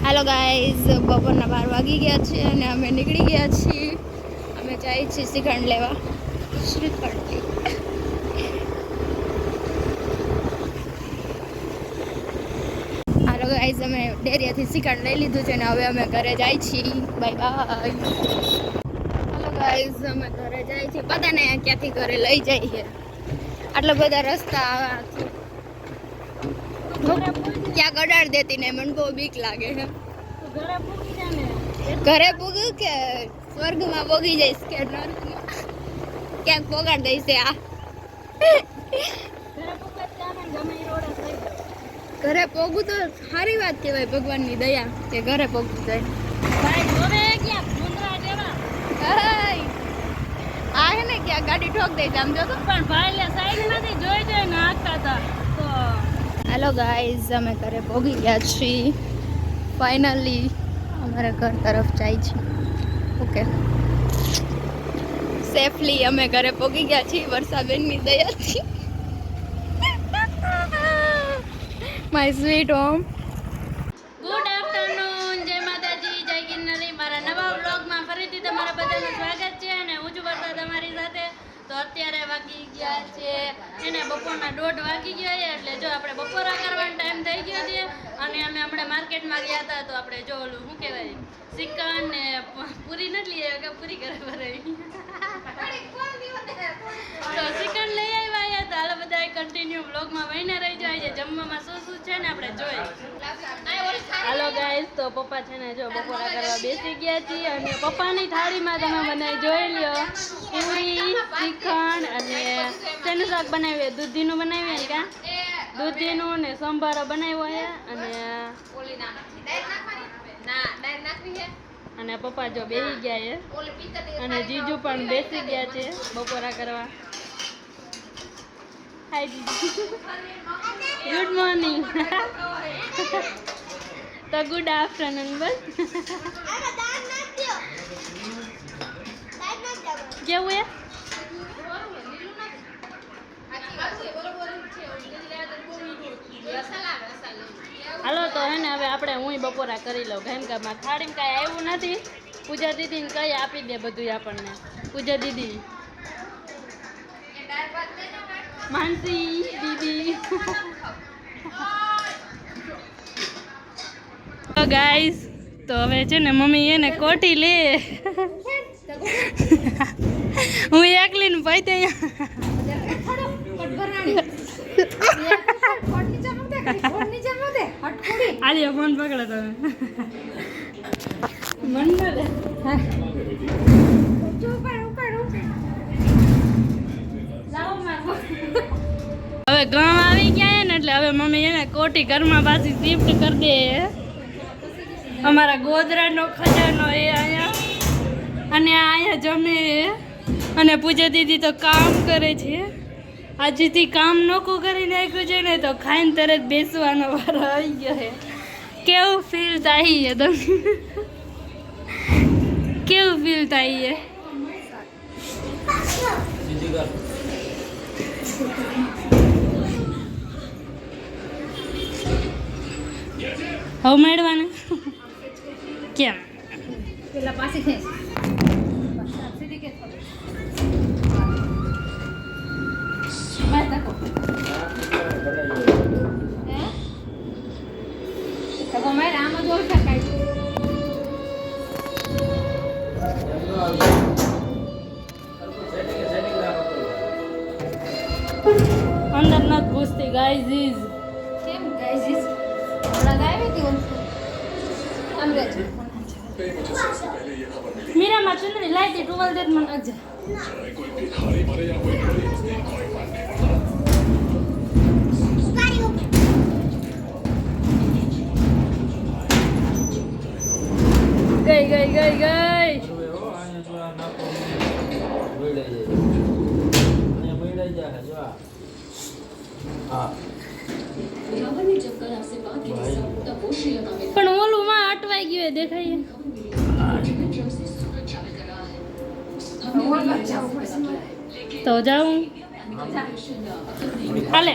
Hello guys, બપોરના 12 વાગી ગયા છે અને અમે નીકળી ગયા છીએ. અમે જઈએ છીએ શ્રીખંડ લેવા. શ્રીખંડ હાલો ગાઈઝ, અમે ડેરીયાથી શ્રીખંડ લઈ લીધું છે અને હવે અમે ઘરે જાય છીએ. Bye bye. હાલો ગાઈઝ, અમે ઘરે જાય છીએ. બધાને ક્યાંથી ઘરે લઈ જઈએ. આટલા બધા રસ્તા આવા ક્યાં ગડાડ દેતી ને મને બહુ બીક લાગે છે. ઘરે પૂગું કે સ્વર્ગમાં પોગી જઈશ કે નરકમાં ક્યાંક પોગાડ દઈશ. આ ઘરે પોગું તો સારી વાત કહેવાય, ભગવાનની દયા કે ઘરે પોગી જાય. આ હે ને ક્યાં ગાડી ઠોક દે આમ જો તો, પણ ભાઈ સાઈડ નથી જોઈ જોઈ નાખતા હતા તો. હેલો ગાઈઝ, અમે ઘરે પોગી ગયા છીએ. ફાઇનલી અમારા ઘર તરફ જાય છે. ઓકે, સેફલી અમે ઘરે પોગી ગયા છીએ વર્ષાબેનની દયાથી. My sweet home. Good afternoon, જય માતાજી, જય ગિરનારી. મારા નવા વ્લોગમાં ફરીથી તમારા બધાનું સ્વાગત છે અને હું છું વર્ષા તમારી સાથે. તો અત્યારે વાગી ગયા છે એને બપોરના 1:30 વાગી ગયા છે, એટલે જો આપણે બપોરા કરવાનો ટાઈમ થઈ ગયો છે. અને અમે હમણાં માર્કેટમાં ગયા હતા તો આપણે જો ઓલું શું કહેવાય, ચિકન ને પૂરી નથી લઈ આવ્યા, પૂરી કરે ભરાઈ તો ચિકન લઈ આવ્યા હતા. હાલો બધા કન્ટિન્યુ બ્લોગમાં વહીને રહી જાય છે. જમવામાં શું શું છે ને આપણે જોઈ. હાલો ગાઈસ, તો પપ્પા છે ને જો બપોરા કરવા બેસી ગયા છીએ અને પપ્પાની થાળીમાં તમે બનાવી જોઈ લ્યો, પૂરી, ચિકન અને શેનું શાક બનાવ્યું, દૂધીનું બનાવ્યું ને, કાં દૂધીનું ને સંભારો બનાવ્યો છે. અને પપ્પા જો બેસી ગયા છે અને જીજુ પણ બેસી ગયા છે બપોરા કરવા. હાય જીજુ, ગુડ મોર્નિંગ. તો ગુડ આફ્ટરનૂન બસ. કેવું એ હાલો તો હે ને હવે આપણે હું બપોરા કરી લઉં. કેમ કે થાળીમાં કાંઈ આવ્યું નથી. પૂજા દીદીને કઈ આપી દે બધું આપણને. પૂજા દીદી, માનસી દીદી. તો ગાઈસ, તો હવે છે ને મમ્મી એને કોઠી લે. હું એકલી ને ભાઈ ત્યાં આલિયા ફોન પકડો તમે. હવે ગામ આવી ગયા ને એટલે હવે મમ્મી એને કોઠી ઘરમાં પાછી શિફ્ટ કરી દે. અમારા ગોદરાનો ખજાનો એ અહીંયા અને અહીંયા જમે અને પૂજા દીદી તો કામ કરે છે. આજથી કામ નોખું કરી નાખ્યું છે ને તો ખાઈને તરત બેસવાનો વારો આવી ગયો છે. કેવું ફીલ થાય છે તમને? કેવું ફીલ થાય છે? હવે મેળવાનું કેમ પેલા પાસે ખેંચ અંદર નથી ઘૂસતી. ગાઈઝ કેમ ગાઈઝ હમણાં ગાય હતી અંગ્રેજ મીરામાં ચુંદડી લાઈતી ટુવલ દેત મને અજે ગઈ ગઈ ગઈ ગઈ. પણ ઓલું માં અટવાઈ ગયું દેખાય. તો જાઉં હાલે.